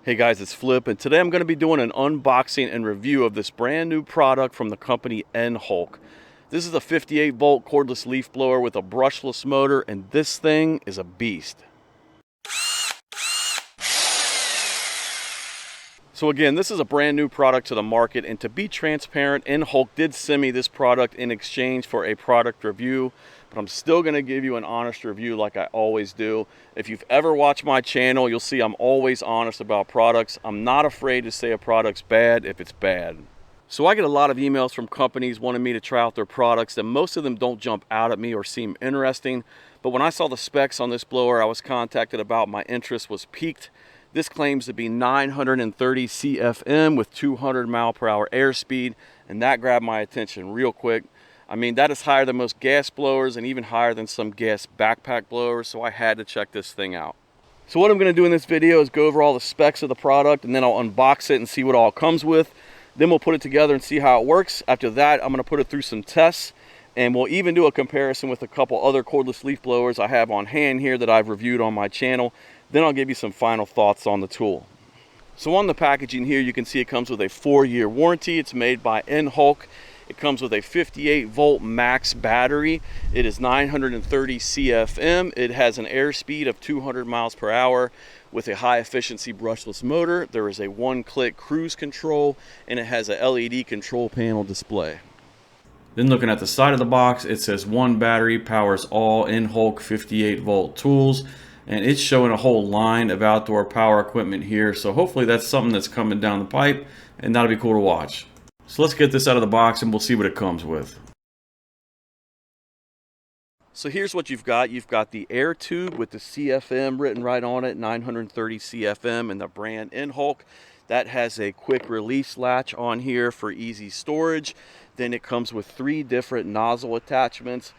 Hey guys, it's Flip, and today I'm going to be doing an unboxing and review of this brand new product from the company Enhulk. This is a 58 volt cordless leaf blower with a brushless motor, and this thing is a beast. So again, this is a brand new product to the market, and to be transparent, Enhulk did send me this product in exchange for a product review, but I'm still going to give you an honest review like I always do. If you've ever watched my channel, you'll see I'm always honest about products. I'm not afraid to say a product's bad if it's bad. So I get a lot of emails from companies wanting me to try out their products, and most of them don't jump out at me or seem interesting. But when I saw the specs on this blower I was contacted about, my interest was piqued. This claims to be 930 CFM with 200 mile per hour airspeed, and that grabbed my attention real quick. I mean, that is higher than most gas blowers and even higher than some gas backpack blowers, so I had to check this thing out. So what I'm going to do in this video is go over all the specs of the product, and then I'll unbox it and see what all it comes with. Then we'll put it together and see how it works. After that, I'm going to put it through some tests, and we'll even do a comparison with a couple other cordless leaf blowers I have on hand here that I've reviewed on my channel. Then I'll give you some final thoughts on the tool. So on the packaging here, you can see it comes with a 4-year warranty. It's made by Enhulk. It comes with a 58 volt max battery. It is 930 CFM. It has an airspeed of 200 miles per hour with a high efficiency brushless motor. There is a one-click cruise control, and it has a LED control panel display. Then looking at the side of the box, it says one battery powers all Enhulk 58 volt tools. And it's showing a whole line of outdoor power equipment here. So hopefully that's something that's coming down the pipe, and that'll be cool to watch. So let's get this out of the box and we'll see what it comes with. So here's what you've got. You've got the air tube with the CFM written right on it, 930 CFM, and the brand Enhulk. That has a quick release latch on here for easy storage. Then it comes with 3 different nozzle attachments.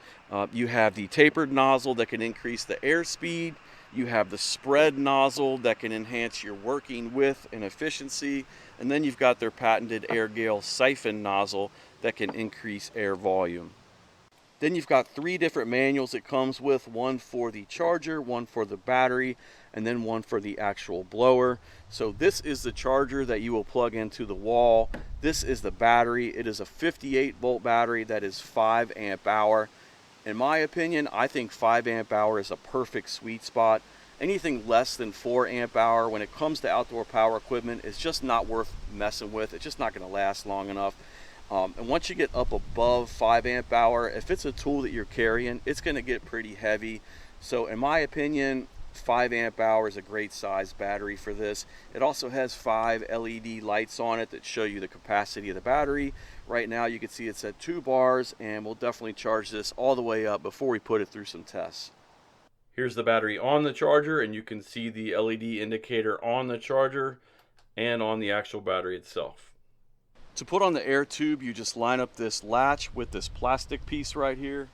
You have the tapered nozzle that can increase the airspeed. You have the spread nozzle that can enhance your working width and efficiency. And then you've got their patented air gale siphon nozzle that can increase air volume. Then you've got 3 different manuals it comes with, one for the charger, one for the battery, and then one for the actual blower. So this is the charger that you will plug into the wall. This is the battery. It is a 58 volt battery that is 5 amp hour. In my opinion, I think 5 amp hour is a perfect sweet spot. Anything less than 4 amp hour when it comes to outdoor power equipment is just not worth messing with. It's just not going to last long enough. And once you get up above 5 amp hour, if it's a tool that you're carrying, it's going to get pretty heavy. So in my opinion, 5 amp hour is a great size battery for this. It also has 5 LED lights on it that show you the capacity of the battery. Right now you can see it's at 2 bars, and we'll definitely charge this all the way up before we put it through some tests. Here's the battery on the charger, and you can see the LED indicator on the charger and on the actual battery itself. To put on the air tube, you just line up this latch with this plastic piece right here.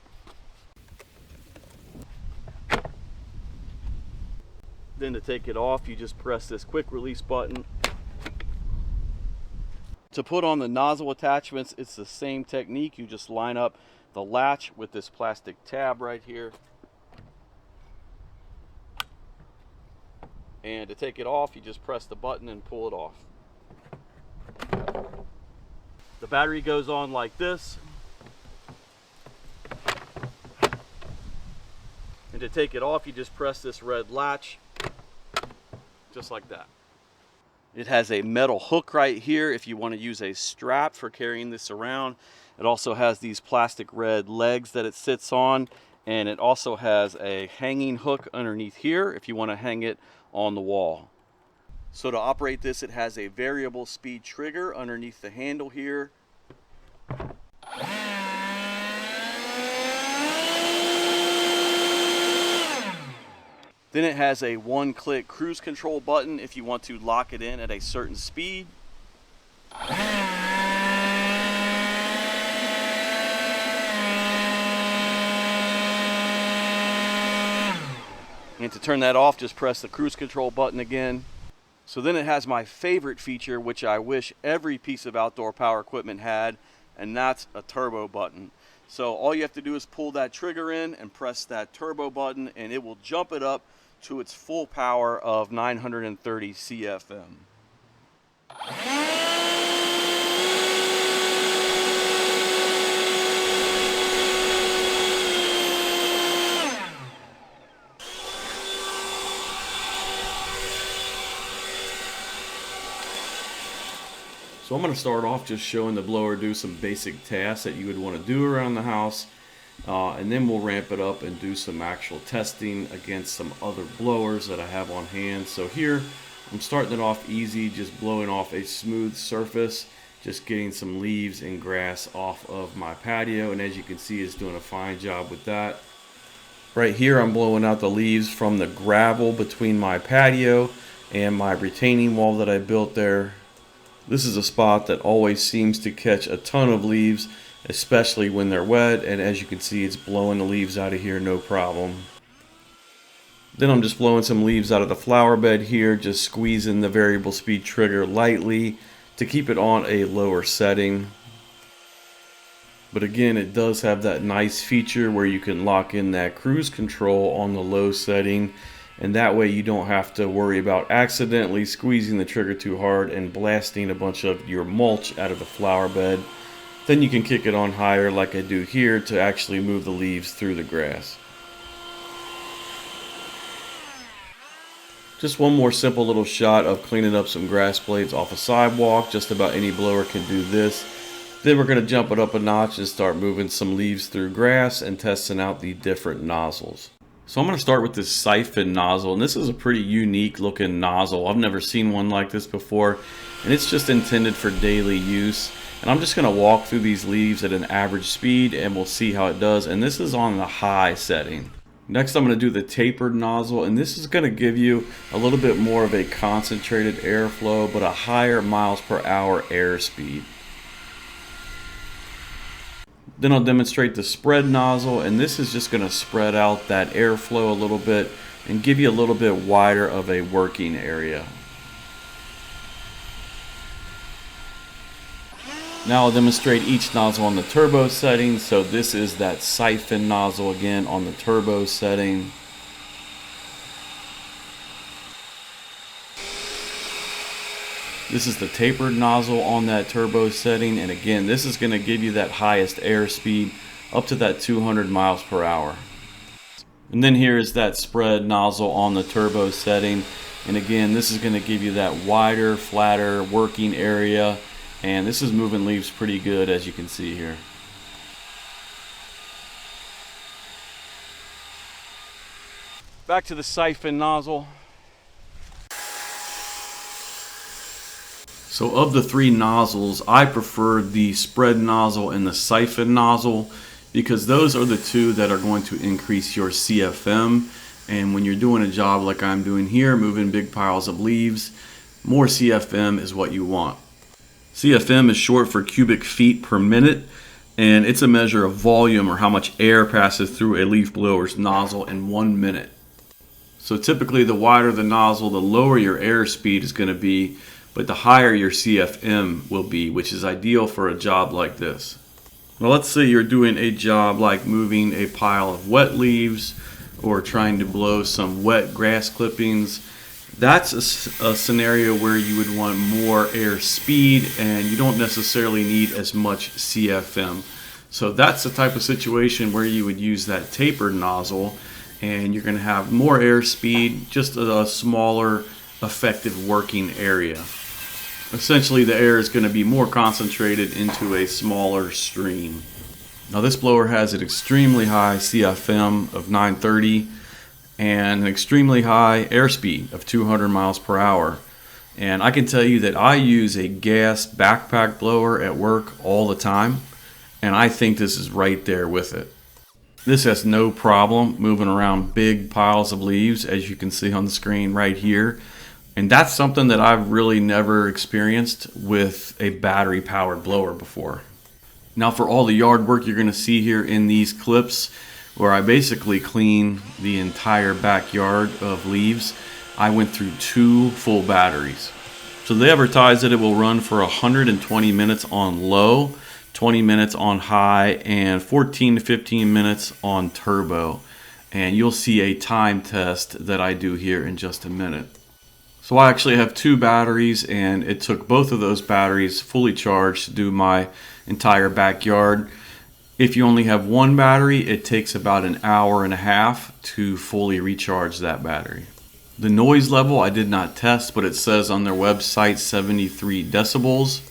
Then to take it off, you just press this quick release button. To put on the nozzle attachments, it's the same technique. You just line up the latch with this plastic tab right here. And to take it off, you just press the button and pull it off. The battery goes on like this. And to take it off, you just press this red latch, just like that. It has a metal hook right here if you want to use a strap for carrying this around. It also has these plastic red legs that it sits on, and it also has a hanging hook underneath here if you want to hang it on the wall. So to operate this, it has a variable speed trigger underneath the handle here. Then it has a one-click cruise control button if you want to lock it in at a certain speed. And to turn that off, just press the cruise control button again. So then it has my favorite feature, which I wish every piece of outdoor power equipment had, and that's a turbo button. So all you have to do is pull that trigger in and press that turbo button, and it will jump it up to its full power of 930 CFM. So I'm going to start off just showing the blower do some basic tasks that you would want to do around the house, and then we'll ramp it up and do some actual testing against some other blowers that I have on hand. So here I'm starting it off easy, just blowing off a smooth surface, just getting some leaves and grass off of my patio, and as you can see it's doing a fine job with that. Right here I'm blowing out the leaves from the gravel between my patio and my retaining wall that I built there. This is a spot that always seems to catch a ton of leaves, especially when they're wet, and as you can see it's blowing the leaves out of here no problem. Then I'm just blowing some leaves out of the flower bed here, just squeezing the variable speed trigger lightly to keep it on a lower setting. But again, it does have that nice feature where you can lock in that cruise control on the low setting, and that way you don't have to worry about accidentally squeezing the trigger too hard and blasting a bunch of your mulch out of the flower bed. Then you can kick it on higher like I do here to actually move the leaves through the grass. Just one more simple little shot of cleaning up some grass blades off a sidewalk. Just about any blower can do this. Then we're going to jump it up a notch and start moving some leaves through grass and testing out the different nozzles. So I'm going to start with this siphon nozzle, and this is a pretty unique looking nozzle. I've never seen one like this before, and it's just intended for daily use. And I'm just going to walk through these leaves at an average speed and we'll see how it does, and this is on the high setting. Next I'm going to do the tapered nozzle, and this is going to give you a little bit more of a concentrated airflow but a higher miles per hour airspeed. Then I'll demonstrate the spread nozzle, and this is just going to spread out that airflow a little bit and give you a little bit wider of a working area. Now I'll demonstrate each nozzle on the turbo setting. So this is that siphon nozzle again on the turbo setting. This is the tapered nozzle on that turbo setting, and again this is going to give you that highest airspeed up to that 200 miles per hour. And then here is that spread nozzle on the turbo setting, and again this is going to give you that wider, flatter working area, and this is moving leaves pretty good as you can see here. Back to the siphon nozzle. So of the three nozzles, I prefer the spread nozzle and the siphon nozzle because those are the two that are going to increase your CFM. And when you're doing a job like I'm doing here, moving big piles of leaves, more CFM is what you want. CFM is short for cubic feet per minute, and it's a measure of volume or how much air passes through a leaf blower's nozzle in 1 minute. So typically the wider the nozzle, the lower your airspeed is going to be, but the higher your CFM will be, which is ideal for a job like this. Now let's say you're doing a job like moving a pile of wet leaves or trying to blow some wet grass clippings. That's a scenario where you would want more air speed and you don't necessarily need as much CFM. So that's the type of situation where you would use that tapered nozzle, and you're going to have more air speed, just a smaller effective working area. Essentially the air is going to be more concentrated into a smaller stream. Now this blower has an extremely high CFM of 930 and an extremely high airspeed of 200 miles per hour. And I can tell you that I use a gas backpack blower at work all the time, and I think this is right there with it. This has no problem moving around big piles of leaves, as you can see on the screen right here. And that's something that I've really never experienced with a battery powered blower before. Now for all the yard work you're going to see here in these clips, where I basically clean the entire backyard of leaves, I went through 2 full batteries. So they advertise that it will run for 120 minutes on low, 20 minutes on high, and 14 to 15 minutes on turbo. and you'll see a time test that I do here in just a minute. So I actually have 2 batteries, and it took both of those batteries fully charged to do my entire backyard. If you only have 1 battery, it takes about an hour and a half to fully recharge that battery. The noise level I did not test, but it says on their website 73 decibels.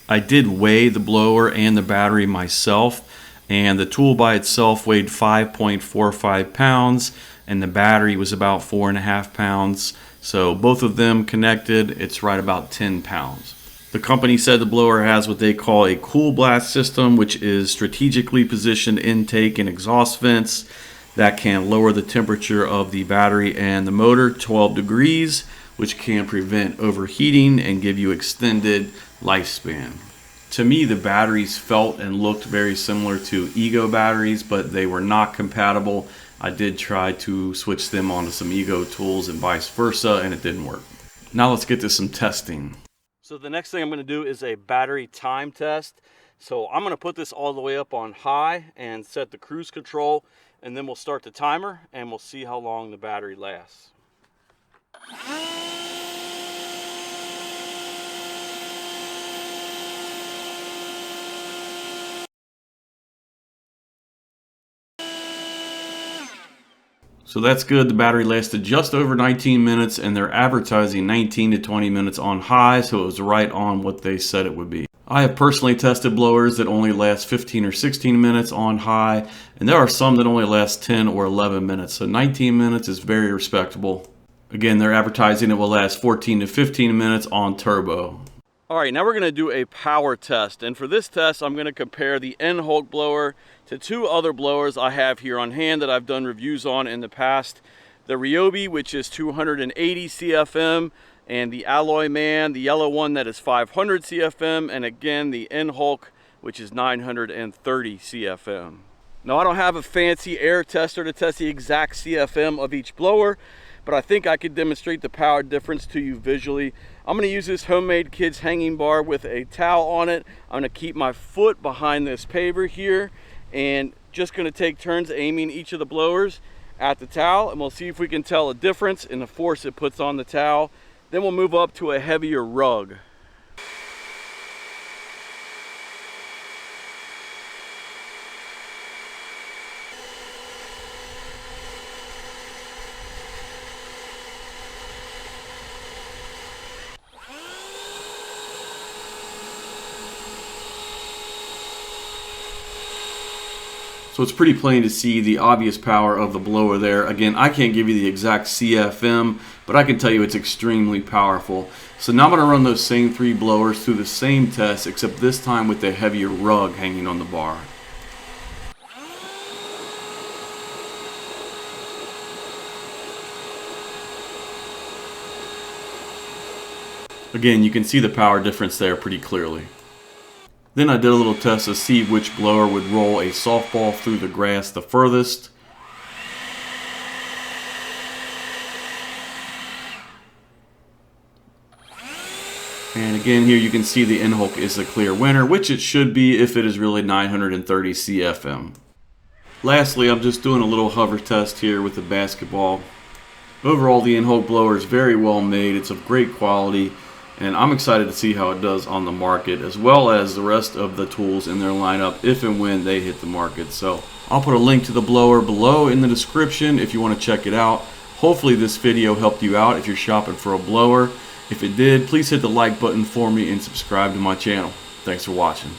I did weigh the blower and the battery myself, and the tool by itself weighed 5.45 pounds, and the battery was about 4.5 pounds. So both of them connected, it's right about 10 pounds. The company said the blower has what they call a cool blast system, which is strategically positioned intake and exhaust vents that can lower the temperature of the battery and the motor 12 degrees, which can prevent overheating and give you extended lifespan. To me, the batteries felt and looked very similar to Ego batteries, but they were not compatible. I did try to switch them onto some Ego tools and vice versa, and it didn't work. Now let's get to some testing. So the next thing I'm going to do is a battery time test. So I'm going to put this all the way up on high and set the cruise control, and then we'll start the timer and we'll see how long the battery lasts. So that's good. The battery lasted just over 19 minutes, and they're advertising 19 to 20 minutes on high, so it was right on what they said it would be. I have personally tested blowers that only last 15 or 16 minutes on high, and there are some that only last 10 or 11 minutes, so 19 minutes is very respectable. Again, they're advertising it will last 14 to 15 minutes on turbo. Alright, now we're going to do a power test, and for this test I'm going to compare the Enhulk blower to 2 other blowers I have here on hand that I've done reviews on in the past. The Ryobi, which is 280 CFM, and the Alloy Man, the yellow one, that is 500 CFM, and again the Enhulk, which is 930 CFM. Now I don't have a fancy air tester to test the exact CFM of each blower, but I think I could demonstrate the power difference to you visually. I'm going to use this homemade kids hanging bar with a towel on it. I'm going to keep my foot behind this paver here and just going to take turns aiming each of the blowers at the towel, and we'll see if we can tell a difference in the force it puts on the towel. Then we'll move up to a heavier rug. So it's pretty plain to see the obvious power of the blower there. Again, I can't give you the exact CFM, but I can tell you it's extremely powerful. So now I'm going to run those same 3 blowers through the same test, except this time with the heavier rug hanging on the bar. Again, you can see the power difference there pretty clearly. Then I did a little test to see which blower would roll a softball through the grass the furthest. And again, here you can see the Enhulk is the clear winner, which it should be if it is really 930 CFM. Lastly, I'm just doing a little hover test here with the basketball. Overall, the Enhulk blower is very well made. It's of great quality, and I'm excited to see how it does on the market, as well as the rest of the tools in their lineup if and when they hit the market. So I'll put a link to the blower below in the description if you want to check it out. Hopefully this video helped you out if you're shopping for a blower. If it did, please hit the like button for me and subscribe to my channel. Thanks for watching.